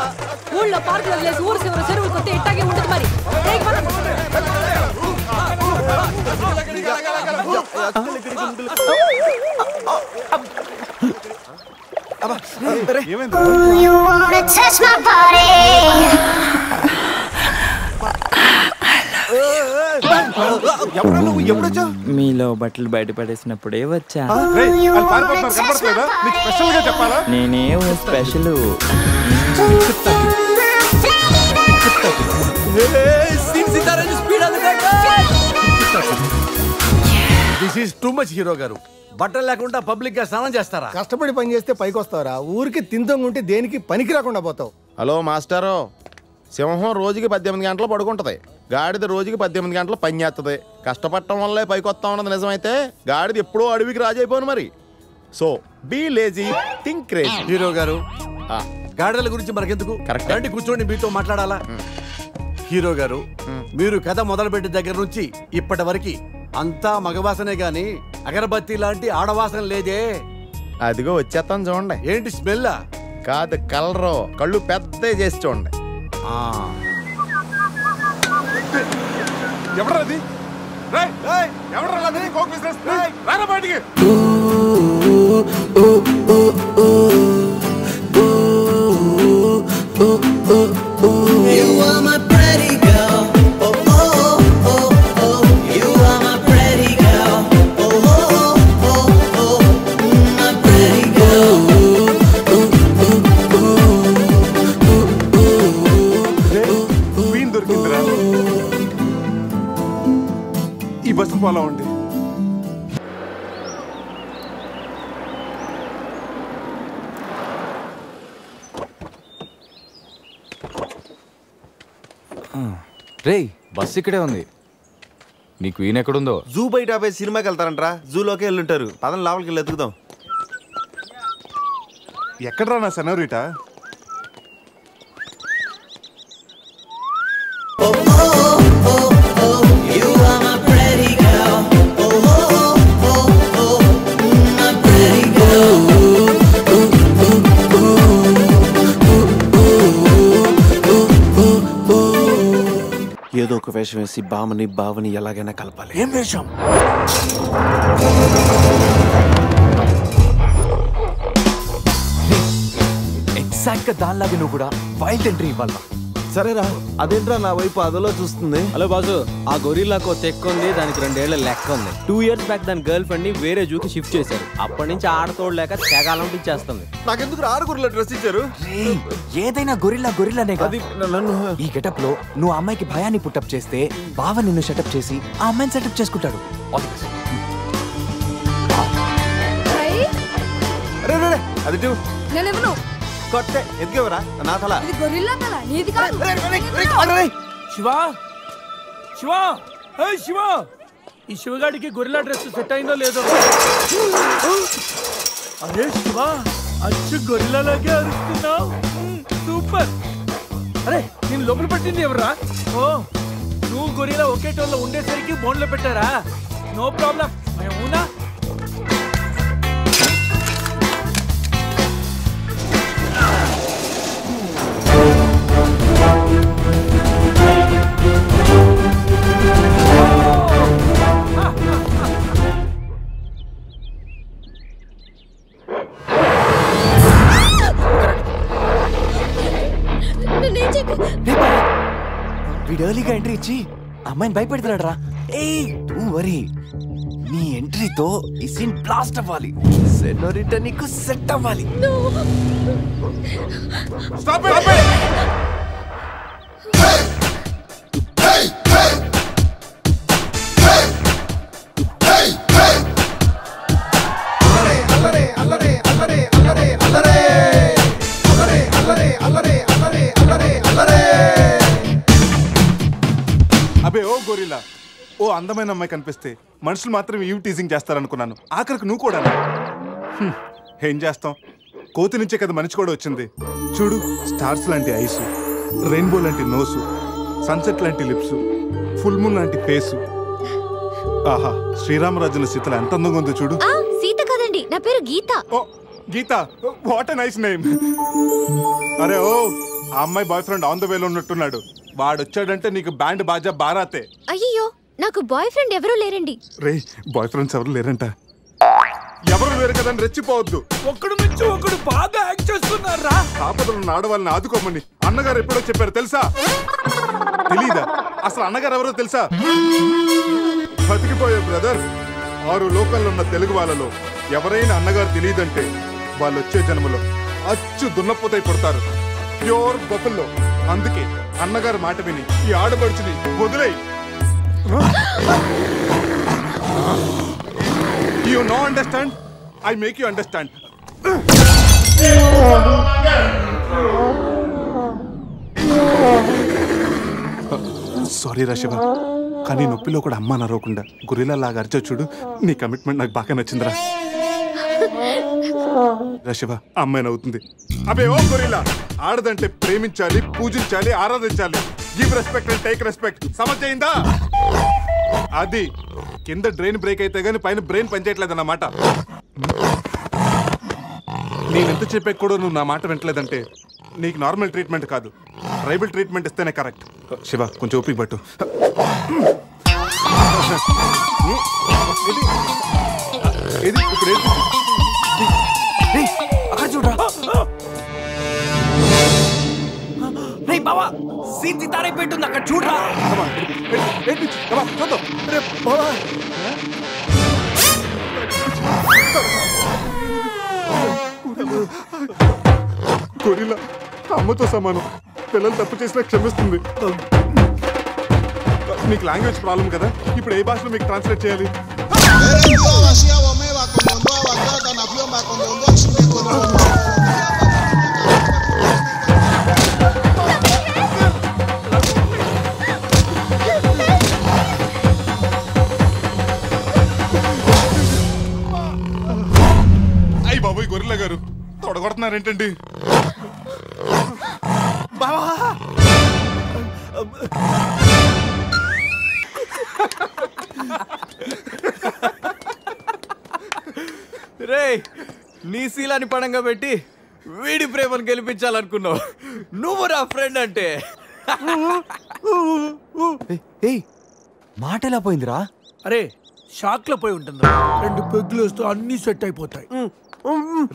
ఊళ్ళో పార్కులు వదిలేసి ఊరు చివరి చెరువులు కొత్త ఇట్టాగే ఉంటుంది. మరి మీలో బట్టలు బయట పడేసినప్పుడే వచ్చా. నేనేం special. This is too much hero గారు. బట్టలు లేకుండా పబ్లిక్ గా స్నానం చేస్తారా? కష్టపడి పని చేస్తే పైకి వస్తారా? ఊరికి తింతంగా ఉంటే దేనికి పనికి రాకుండా పోతావు. హలో మాస్టారు, సింహం రోజుకి 18 గంటలు పడుకుంటది, గాడిద రోజుకి 18 గంటలు పని చేస్తుంది. కష్టపడటం వల్లే పైకి వస్తా ఉన్నది నిజమైతే గాడిద ఎప్పుడో అడవికి రాజైపోను మరి. So be lazy, think crazy. Hero గారు, గాడిదల గురించి మనకెందుకు? కరెక్ట్ అండి, కూర్చోండి, మీతో మాట్లాడాలా. హీరో గారు, మీరు కథ మొదలుపెట్టిన దగ్గర నుంచి ఇప్పటి వరకు అంతా మగవాసనే గాని అగరబత్తి లాంటి ఆడవాసన లేదే. అదిగో వచ్చేస్తాను చూడండి. ఏంటి స్మెల్? కాదు కలరు, కళ్ళు పెద్ద చేసి చూడండి. ఎవరది? ఎవరది? కోక్ బిజినెస్ రారా బయటికి. You are my pretty girl. Oh oh oh oh. You are my pretty girl. Oh oh oh oh. My pretty girl. వీన్ దొరికిందిరా. ఈ బస్సు ఫాలో అవ్వండి. రేయ్ బస్ ఇక్కడే ఉంది. నీకు ఈయన ఎక్కడుందో? జూ బయట పోయి సినిమాకి వెళ్తారంట్రా. జూలోకి వెళ్ళుంటారు. పదం లోపలికి వెళ్ళి ఎత్తుకుదాం. ఎక్కడరా నా senorita? You are my pretty girl. Oh oh oh oh. My pretty girl. ఏదో ఒక వేషం వేసి బావని ఎలాగైనా కలపాలి. ఏం వేషం? ఎగ్జాక్ట్ గా దానిలాగే నువ్వు కూడా వైల్డ్ ఎంట్రీ ఇవ్వాలా? సరేరా. అదేంట్రా నా వైపు అదలో చూస్తుంది? హలో బాసు, ఆ గొరిల్లాకో తెక్క ఉంది, దానికి 2 ఏళ్ల లెక్క ఉంది. 2 years బ్యాక్ దాని గర్ల్ ఫ్రెండ్ ని వేరే జూకి షిఫ్ట్ చేశారు. అప్పటి నుంచి ఆడతోడలేక తెగాలంపించేస్తుంది. నాకెందుకు 6 గొర్రెల డ్రెస్ ఇచ్చారు? ఏదైనా గొరిల్లానే. అది నన్ను ఈ గెటప్ లో నువ్వు అమ్మాయికి భయాన్ని పుట్టప్ చేస్తే బావ నిన్ను సెటప్ చేసి ఆ అమ్మాయిని సెటప్ చేసుకుంటాడు. అది నేనెవను? కొట్టే ఎదిగేవరా నా తల. ఇది గొరిల్లా తల, నీది కాదు. శివా శివా శివా, ఈ శివగాడికి గొరిల్లా డ్రెస్ సెట్ అయిందో లేదో. అరే శివా, అచ్చు గొరిల్లాలాగే అరుస్తున్నావు. సూపర్. అరే నేను లోపల పట్టింది ఎవరా? ఓ నువ్వు గొరిల్లా ఒకే టోన్లో ఉండేసరికి బోన్లో పెట్టారా? No problem. మేమునా వీడు ఎర్లీగా ఎంట్రీ ఇచ్చి అమ్మాయిని భయపెడుతున్నాడు రా. డోంట్ వరీ, నీ ఎంట్రీతో ఈ సీన్ బ్లాస్ట్ అవ్వాలి. సెనోరిటా నీకు సెట్ అవ్వాలి. Stop it! అబే ఓ గొరిల్లా, ఓ అందమైన అమ్మాయి కనిపిస్తే మనుషులు మాత్రం ఈవ్ టీజింగ్ చేస్తారనుకున్నాను. ఆఖరికి నువ్వు కూడా. ఏం చేస్తాం, కోతి నుంచే కదా మనిషి కూడా వచ్చింది. చూడు, స్టార్స్ లాంటి ఐస్, రెయిన్బో లాంటి నోసు, సన్సెట్ లాంటి లిప్స్, ఫుల్ మూన్ లాంటి ఫేసు. ఆహా, శ్రీరామరాజుల సీతలు ఎంత అందంగా ఉందో చూడు. సీత కదండి, నా పేరు గీత. ఓ గీత, వాట్ ఎ నైస్ నేమ్. అరే ఓ, ఆ అమ్మాయి బాయ్ ఫ్రెండ్ ఆన్ ద వేలో ఉన్నట్టున్నాడు. వాడు వచ్చాడంటే నీకు బ్యాండ్ బాజా బారాతే. అయ్యో, నాకు బాయ్ ఫ్రెండ్ ఎవరూ లేరండి. రే, బాయ్ ఫ్రెండ్స్ ఎవరు లేరంట. ఎవరు లేరు కదని రెచ్చిపోవద్దు. ఒకడు నుంచి ఒకడు బాగా యాక్ట్ చేస్తున్నారా? ఆపదలు ఆడవాళ్ళని ఆదుకోమని అన్నగారు ఎప్పుడో చెప్పారు తెలుసా? తెలీదా? అసలు అన్నగారు ఎవరో తెలుసా? బతికిపోయే బ్రదర్, 6 లోకల్లో ఉన్న తెలుగు వాళ్ళలో ఎవరైనా అన్నగారు తెలియదంటే వాళ్ళు వచ్చే జన్మలో అచ్చు దున్నపోతై పుడతారు. Pure buffalo. అందుకే అన్నగారు మాట విని ఈ ఆడపడుచుని వదిలేయి. You no understand? I make you understand. Sorry రా శివ, కానీ నొప్పిలో కూడా అమ్మ నరవకుండా గురిలా లాగా అరిచో చూడు. నీ కమిట్మెంట్ నాకు బాగా నచ్చిందిరా. రా శివ, అమ్మాయి నవ్వుతుంది. అబే ఓ గురిలా, ఆడదంటే ప్రేమించాలి, పూజించాలి, ఆరాధించాలి. Give respect and take respect. సమజ్ అయిందా? అది కింద డ్రైన్ బ్రేక్ అయితే గానీ పైన బ్రెయిన్ పనిచేయట్లేదు అన్నమాట. నేను ఎంత చెప్పే కూడా నువ్వు నా మాట వింటలేదంటే నీకు నార్మల్ ట్రీట్మెంట్ కాదు, ట్రైబల్ ట్రీట్మెంట్ ఇస్తేనే కరెక్ట్. శివ కొంచెం ఓపిక పట్టు. ఇది ఇప్పుడు చూడరా బావా సీన్ సితారే పెట్టుంది అక్కడ చూడరా. చూద్దాం. గొరిల్లా అమ్మతో సమానం, పిల్లలు తప్పు చేసినా క్షమిస్తుంది. మీకు లాంగ్వేజ్ ప్రాబ్లం కదా, ఇప్పుడు ఏ భాషలో మీకు ట్రాన్స్లేట్ చేయాలి? అయ్యి బాబోయ్ గొరిల్లా గారు తొడగొడుతున్నారేంటండి? రే నీ శీలాన్ని పడంగా పెట్టి వీడి ప్రేమను గెలిపించాలనుకున్నావు. నువ్వు నా ఫ్రెండ్ అంటే. మాట ఎలా పోయిందిరా? అరే షాక్ లో పోయి ఉంటుంది. 2 పెగ్గులు వస్తూ అన్ని సెట్ అయిపోతాయి.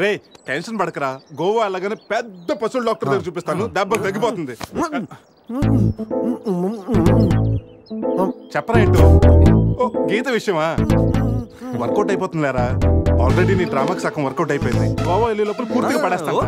రే టెన్షన్ పడకరా, గోవా అలాగనే పెద్ద పశువుల డాక్టర్ దగ్గర చూపిస్తాను, దెబ్బ తగ్గిపోతుంది. చెప్పరా ఏంటో? ఓ గీత విషయమా? వర్కౌట్ అయిపోతుంది లేరా, ఆల్రెడీ నీ డ్రామాకి సగం వర్కౌట్ అయిపోయింది. గోవా వెళ్ళే లోపల పూర్తిగా పడేస్తాను.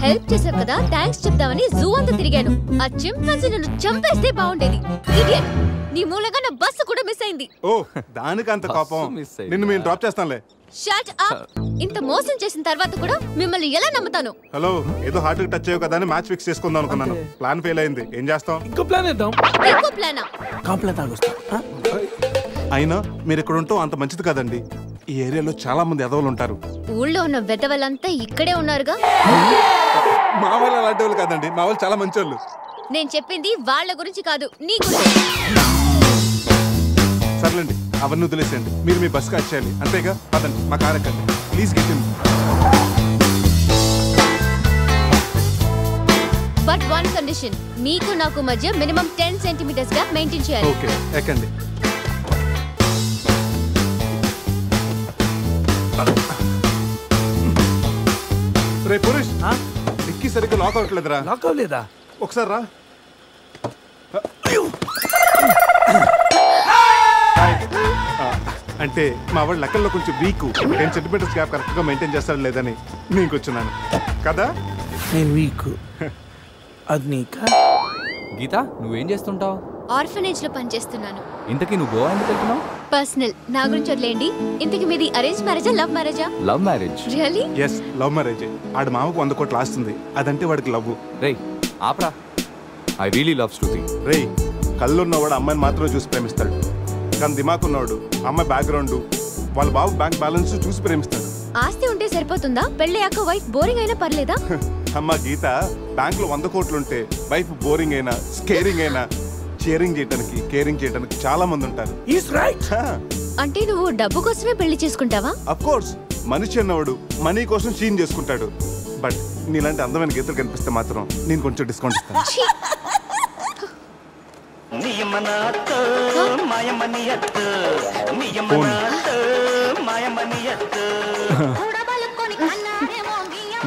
హెల్ప్ చేసావు కదా, థ్యాంక్స్ చెప్దామని జూ అంతా తిరిగాను. ఆ చింపాంజీ నన్ను చంపేస్తే బాగుండేది. ఇడియట్, నీ మూలంగా నా బస్సు కూడా మిస్ అయింది. ఓ దానికి అంత కోపం? నిన్ను మేము డ్రాప్ చేస్తాంలే. Shut up. ఇంత మోసం చేసిన తర్వాత కూడా మిమ్మల్ని ఎలా నమ్ముతాను? హలో, ఏదో హార్ట్ టచ్ అయ్యో కదా అని మ్యాచ్ ఫిక్స్ చేసుకుందాం అనుకున్నాను. ప్లాన్ ఫెయిల్ అయింది. ఏం చేస్తాం? ఇంకో ప్లాన్ వేద్దాం. ఇంకో ప్లానా? కాంప్లైంట్ తాగొస్తా. అయినా మీరు ఎక్కడ ఉంటో అంత మంచిది కదండి. ఈ ఏరియాలో చాలా మంది ఎదవలు ఉంటారు. ఊళ్ళో ఉన్న వెదవలంతా ఇక్కడే ఉన్నారుగా. మా వాళ్ళు అలాంటి వాళ్ళు కాదండి, మా వాళ్ళు చాలా మంచి వాళ్ళు. నేను చెప్పింది వాళ్ళ గురించి కాదు, నీ గురించి. సర్లేండి, అవన్నీ వదిలేసేయండి. మీరు మీ బస్కి వచ్చేయాలి అంతేగా. పదండి, మా కార్ ఎక్కండి please. Get in. But one condition, మీకు నాకు మధ్య మినిమం 10 సెంటీమీటర్స్ గా మెయింటైన్ చేయాలి. ఓకే ఎక్కండి. రే పురుష్, డిక్కీ సరిగ్గా లాక్ అవ్వట్లేదురా. లాక్ అవ్వలేదా? ఒకసారి రా. అంటే మా వాడు లెక్కల్లో కొంచెం వీక్, 10 సెంటీమీటర్స్ గ్యాప్ కరెక్ట్ గా మెయింటైన్ చేస్తాడు లేదని నేను వచ్చున్నాను కదా. నేను వీక్, అది నీకా? గీత నువ్వేం చేస్తుంటావు? ఆర్ఫనేజ్ లో పనిచేస్తున్నాను. ఇంతకీ నువ్వు గోవా ఎందుకు వెళ్తున్నావు? పర్సనల్, నా గురించి వదిలేండి. ఇంతకీ మీది అరేంజ్ మ్యారేజా లవ్ మ్యారేజా? Love marriage. Really? Yes, love marriage. ఆడు మామకు 100 కోట్లు ఆస్తుంది, అదంటే వాడికి లవ్. రేయ్ ఆప్రా, ఐ రియలీ లవ్ శృతి. రేయ్, కళ్ళున్నవాడు అమ్మాయిని మాత్రమే చూసి ప్రేమిస్తాడు, కానీ దిమాక్ ఉన్నవాడు అమ్మాయి బ్యాక్గ్రౌండ్, వాళ్ళ బాబు బ్యాంక్ బ్యాలెన్స్ చూసి ప్రేమిస్తాడు. ఆస్తి ఉంటే సరిపోతుందా? పెళ్ళయ్యాక వైఫ్ బోరింగ్ అయినా పర్లేదా? అమ్మ గీత, బ్యాంక్ లో 100 కోట్లుంటే వైఫ్ బోరింగ్ అయినా స్కేరింగ్ అయినా షేరింగ్ చేయడానికి కేరింగ్ చేయడానికి చాలా మంది ఉంటారు. అంటే నువ్వు డబ్బు కోసమే పెళ్లి చేసుకుంటావా? అఫ్ కోర్స్, మనిషి అన్నవాడు మనీ కోసం షీన్ చేసుకుంటాడు. బట్ నీలాంటి అందమైన గీతలు కనిపిస్తే మాత్రం నేను కొంచెం డిస్కౌంట్ ఇస్తాను.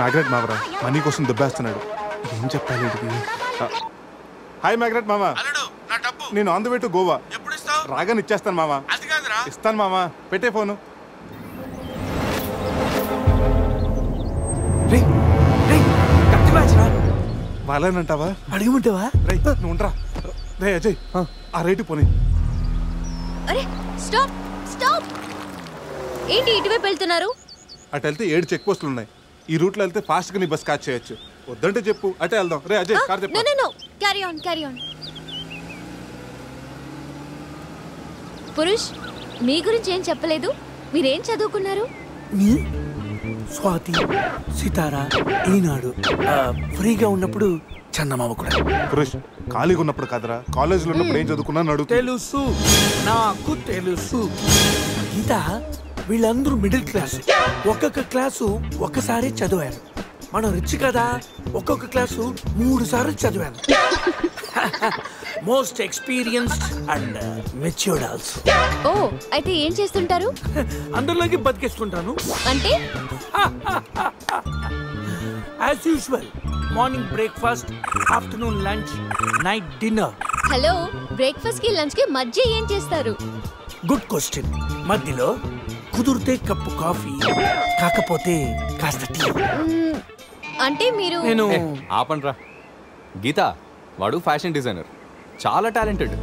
మ్యాగ్రెట్ మావరా మనీ కోసం దుబ్బేస్తున్నాడు. ఏం చెప్పాలి వీడికి? హాయ్ మ్యాగ్రెట్ మామా, నేను on the way to Goa. రాగానే ఇచ్చేస్తాను మామా. ఇస్తాను మామా, పెట్టే ఫోను. వాళ్ళేనంటావా? అడిగమంటావా? రే నువ్వు ఉండరా. రే అజయ్, ఆ రేటు పోనీ. అరే స్టాప్ స్టాప్. ఏంటి ఇటువైపు వెళ్తున్నారు? అటు వెళ్తే 7 చెక్ పోస్టులు ఉన్నాయి. ఈ రూట్లో వెళ్తే ఫాస్ట్ గా నీ బస్ క్యాచ్ చేయొచ్చు. వద్దంటే చెప్పు, అటే వెళ్దాం. రే అజయ్, కార్ చెప్పు. No carry on carry on. Purush, మీ గురించి ఏం చెప్పలేదు. మీరేం చదువుకున్నారు? స్వాతి, సితారా, ఈనాడు ఫ్రీగా ఉన్నప్పుడు చందమామ కూడా. పురుష్ ఖాళీగా ఉన్నప్పుడు కాదురా, కాలేజీలో ఉన్నప్పుడు ఏం చదువుకున్నా అడుగు. తెలుసు, నాకు తెలుసు. గీత, వీళ్ళందరూ మిడిల్ క్లాస్. ఒక్కొక్క క్లాసు ఒక్కసారి చదివారు. మనం రిచ్ కదా, ఒక్కొక్క క్లాసు 3 సార్లు చదివాను. Most experienced and matured also. ఓ, అయితే ఏం చేస్తుంటారు? అందరిలోకి బతికేస్తుంటాను. అంటే as usual, morning breakfast, afternoon lunch, night dinner. Hello, breakfast కి లంచ్ కి మధ్య ఏం చేస్తారు? Good question. మధ్యలో కుదిరితే కప్పు కాఫీ, కాకపోతే కాస్త టీ. అంటే మీరు నేను ఆపండ్రా. గీత వాడు ఫ్యాషన్ డిజైనర్, చాలా టాలెంటెడ్.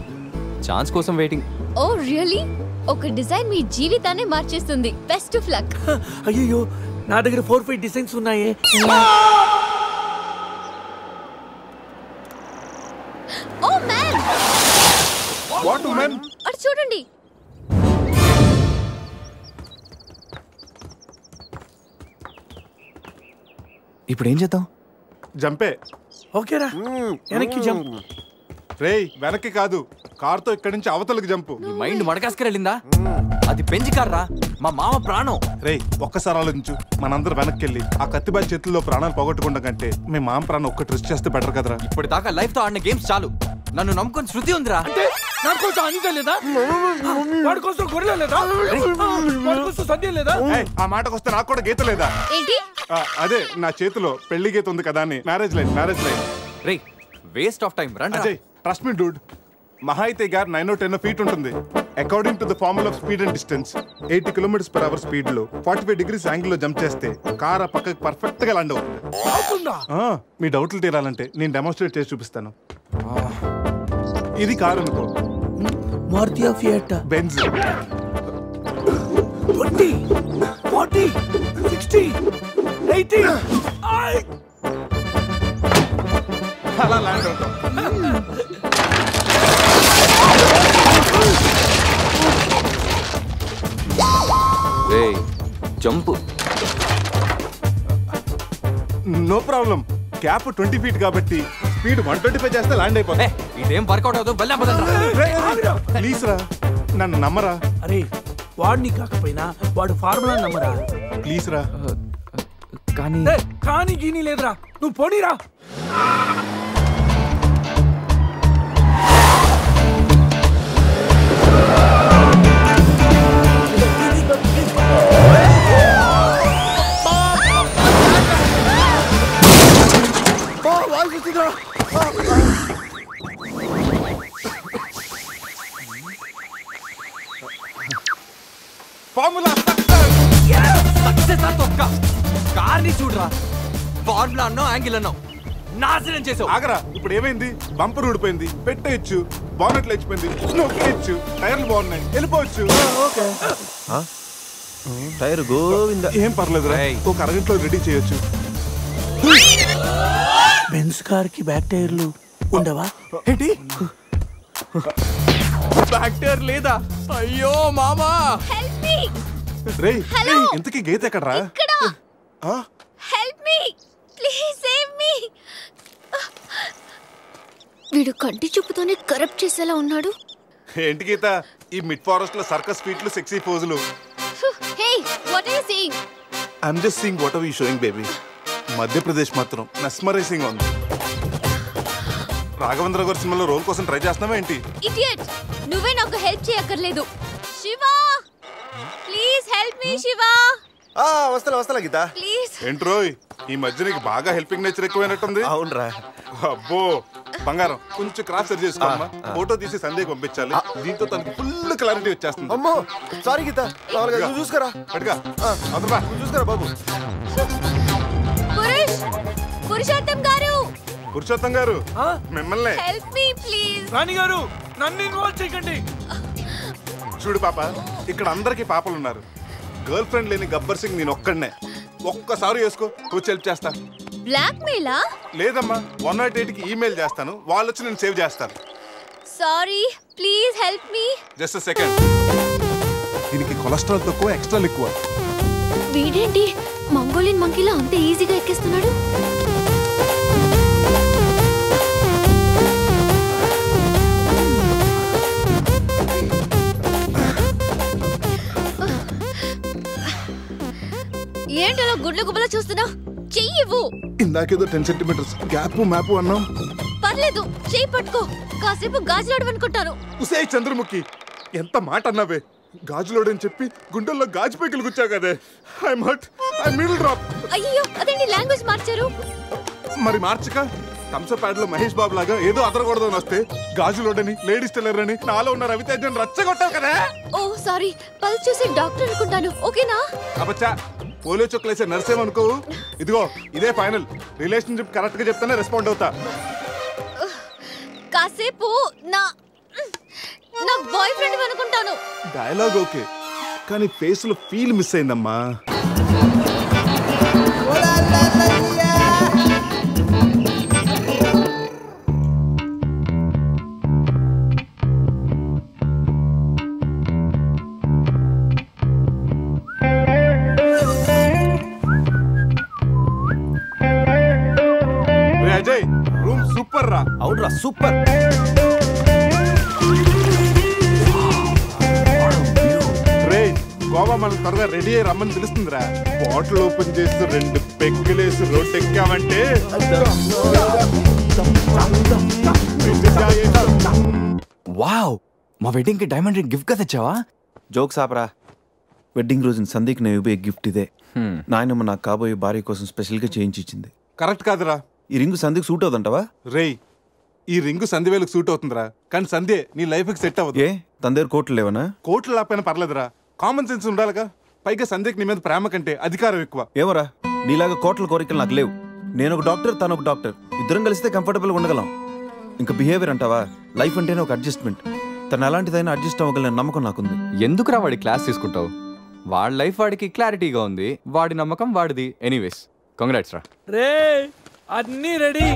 ఛాన్స్ కోసం వెయిటింగ్. ఓ రియల్లీ? ఒక డిజైన్ మీ జీవితాన్ని మార్చేస్తుంది. Best of luck. అయ్యో, నా దగ్గర 4-5 డిజైన్స్ ఉన్నాయే. Oh man, what man? అటు చూడండి. ఇప్పుడు ఏం చేద్దాం? జంపే. ఓకేరా, వెనక్కి జంప్. రేయ్, వెనక్కి కాదు, కార్తో ఇక్కడి నుంచి అవతలకి జంపు. నీ మైండ్ మడకాస్కర్ వెళ్ళిందా? అది పెంచి కార్రా, మా మామ ప్రాణం. రేయ్, ఒక్కసారి ఆలోచించు. మనందరూ వెనక్కి వెళ్ళి ఆ కత్తిబాయి చేతుల్లో ప్రాణాలు పోగొట్టుకుంటాం కంటే మీ మామ ప్రాణం ఒక్కటి రిస్క్ చేస్తే బెటర్ కదరా. ఇప్పటిదాకా లైఫ్ తో ఆడిన గేమ్స్ చాలు. నన్ను నమ్ముకొని శృతి ఉందిరా. అంటే నా కోసం అనిత లేదా? వాడి కోసం గొర్రె లేదా? వాడి కోసం సద్య లేదా? ఆ మాటకు వస్తే నాకు కూడా గీత లేదా? ఏంటి? అదే, నా చేతిలో పెళ్లి గీత ఉంది కదా అని. Marriage line. రే, వేస్ట్ ఆఫ్ టైం. రండి. Ajay, trust me dude. మహా అయితే గారు 9 or 10 feet ఉంటుంది. According to the formula of speed and distance, 80 km/h speed లో 45 degrees యాంగిల్ లో జంప్ చేస్తే కార్ ఆ పక్కకి పర్ఫెక్ట్ గా ల్యాండ్ అవుతుంది. మీ డౌట్లు తీరాలంటే నేను డెమోన్స్ట్రేట్ చేసి చూపిస్తాను. ఇది కారు అనుకో. Maruti Fiat, Benz. 20, 40, 60, 80. అలా ల్యాండ్ అవుతాం. జంపు. No problem. క్యాప్ 20 feet కాబట్టి స్పీడ్ 125 చేస్తే ల్యాండ్ అయిపోతుంది. ఇదేం వర్కౌట్ అవుతుంది. ప్లీజ్ రా, నన్ను నమ్మరా. అరే, వాడిని కాకపోయినా వాడు ఫార్ములా నమ్మరా. ప్లీజ్ రా. కానీ గీనీ లేదురా, నువ్వు పోనీరా. ఫార్ములా సక్సెస్ ఆ తొక్క. కార్ని చూడరా, ఫార్ములా అన్నావు, యాంగిల్ అన్నావు, నాశనం చేసావు. ఆగరా, ఇప్పుడు ఏమైంది? బంపర్ ఊడిపోయింది, పెట్టేయచ్చు. బానెట్ లేచిపోయింది, నొక్కేయచ్చు. టైర్లు బాగున్నాయి, వెళ్ళిపోవచ్చు. టైర్ గోవింద. ఏం పర్లేదు, ఒక అరగంటలో రెడీ చేయొచ్చు. బెంజ్ కార్ కి బ్యాక్ టైర్లు ఉండవా? ఏంటి, బ్యాక్ టైర్ లేదా? అయ్యో మామా. రేయ్, ఇంతకీ గీత ఎక్కడరా? Help me please, save me. వీడు కంటి చూపుతోనే కరప్ట్ చేసేలా ఉన్నాడు. ఏంటి గీత, ఈ మిడ్ ఫారెస్ట్ లో సర్కస్ ఫీట్లు, సెక్సీ పోజులు? Hey, what are you saying? I'm just seeing what are you showing baby. Madhya Pradesh మాత్రం మెస్మరైజింగ్ ఉంది. రాఘవేంద్ర గారి సినిమాలో రోల్ కోసం ట్రై చేస్తున్నావా ఏంటి? ఇడియట్, నువ్వే నాకు హెల్ప్ చేయక్కర్లేదు. Shiva, please help me. Shiva, వస్తా గీత. ప్లీజ్. ఏంట్రోయ్, ఈ మధ్య నీకు బాగా హెల్పింగ్ నేచర్ ఎక్కువైనట్టుంది. అవునరా. అబ్బో బంగారం, కొంచెం క్రాస్ సరి చేసుకోమ్మా. ఫోటో తీసి సందేహం పంపించాలి. దీంతో తనకి ఫుల్ క్లారిటీ వచ్చేస్తుంది. అమ్మో సారీ గీత, చూసుకురా. పట్టుగా చూసుకురా బాబు. పురుషోత్తం గారు, మిమ్మల్ని. Help me please. రాణి గారు, నన్ను ఇన్వాల్వ్ చేయకండి. చూడు పాప, ఇక్కడ అందరికి పాపలు ఉన్నారు. గర్ల్ ఫ్రెండ్ లేని గబ్బర్ సింగ్ నేను ఒక్కడనే. ఒక్కసారి వేసుకో, కూర్చో హెల్ప్ చేస్తా. బ్లాక్ మెయిలా? లేదమ్మా, 108కి ఈమెయిల్ చేస్తాను, వాళ్ళు వచ్చి నేను సేవ్ చేస్తాను. Sorry, please help me. Just second. దీనికి కొలెస్ట్రాల్ తక్కువ, ఎక్స్ట్రా ఎక్కువ. వీడేంటి మంగోలియన్ మంకీలా అంత ఈజీగా ఎక్కిస్తున్నాడు? గుడ్లు గుబల చూస్తున్నా? చెయ్యివ్వు. ఇందాకేదో 10 సెంటీమీటర్స్ గ్యాప్ మ్యాప్ అన్నాం. పర్లేదు, చెయ్యి పట్టుకో. కాసేపు గాజులాడు అనుకుంటాను. ఉసే చంద్రముఖి, ఎంత మాట అన్నావే. గాజులోడని చెప్పి గుండెల్లో గాజు పైకలు గుచ్చావు కదే. I'm hurt. I middle drop. అయ్యో, అదేంటి లాంగ్వేజ్ మార్చారు? మరి మార్చక థమ్స్అప్ యాడ్ లో మహేష్ బాబు లాగా ఏదో అదరకూడదు అని వస్తే గాజులోడని లేడీస్ టైలర్ అని నాలో ఉన్న రవితేజని రచ్చగొట్టావు కదా. ఓ సారీ, పల్స్ చూసి డాక్టర్ అనుకుంటాను. ఓకేనా? అబచ్చా, పోలియో చుక్కలేసే నర్సేమనుకోవు. ఇదిగో ఇదే ఫైనల్. రిలేషన్షిప్ కరెక్ట్ గా చెప్తానే రెస్పాండ్ అవుతా. కాసేపు నా బాయ్ ఫ్రెండ్ అనుకుంటాను. డైలాగ్ ఓకే, కానీ ఫేస్ లో ఫీల్ మిస్ అయిందమ్మా. అజయ్, రూమ్ సూపర్ రా. అవునరా, సూపర్. గోవా మనం త్వరగా రెడీ అయ్యి రమ్మని తెలుస్తుందిరా. బాటిల్ ఓపెన్ చేసి 2 పెగ్గులేసి రోడ్ ఎక్కామంటే వావ్, మా వెడ్డింగ్ కి డైమండ్ రింగ్ గిఫ్ట్ గా తెచ్చావా? జోక్స్ ఆపరా. వెడ్డింగ్ రోజున సందీక్ నేను ఇవ్వే గిఫ్ట్ ఇదే. నాయనమ్మ నాకు కాబోయే భార్య కోసం స్పెషల్ గా చేయించి ఇచ్చింది. కరెక్ట్ కాదురా. ఈ రింగు సందీకి సూట్ అవుతుంటావా? రేయ్, ఈ రింగు సంధ్యవేలకు సూట్ అవుతుందిరా, కానీ సంధ్య నీ లైఫ్ కి సెట్ అవ్వదు. ఏ తన దగ్గర కోట్లు లేవనా? కోట్లు లేకపోయినా పర్లేదురా, కామన్ సెన్స్ ఉండాలిగా. పైగా సంధ్యకి నీ మీద ప్రేమ కంటే అధికారం ఎక్కువ. ఏమరా, నీలాగా కోట్ల కోరికలు నాకు లేవు. నేను ఒక డాక్టర్, తను ఒక డాక్టర్. ఇద్దరం కలిస్తే కంఫర్టబుల్గా ఉండగలం. ఇంకా బిహేవియర్ అంటావా? లైఫ్ అంటేనే ఒక అడ్జస్ట్మెంట్. తను ఎలాంటిదైనా అడ్జస్ట్ అవ్వగల నమ్మకం నాకుంది. ఎందుకురా వాడి క్లాస్ తీసుకుంటావు? వాడి లైఫ్ వాడికి క్లారిటీగా ఉంది, వాడి నమ్మకం వాడిది. ఎనీవేస్, కంగ్రాట్స్ రా. రే, అన్నీ రెడీ.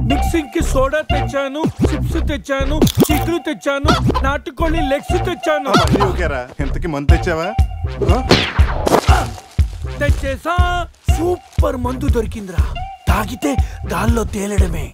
మిక్సింగ్ కి సోడా తెచ్చాను, చిప్స్ తెచ్చాను, చిక్కులు తెచ్చాను, నాటుకోళ్ళి లెగ్స్ తెచ్చాను. ఓకేరా, ఎంతకి మందు తెచ్చావా? తెచ్చేసా. సూపర్ మందు దొరికిందిరా, తాగితే గాల్లో తేలడమే.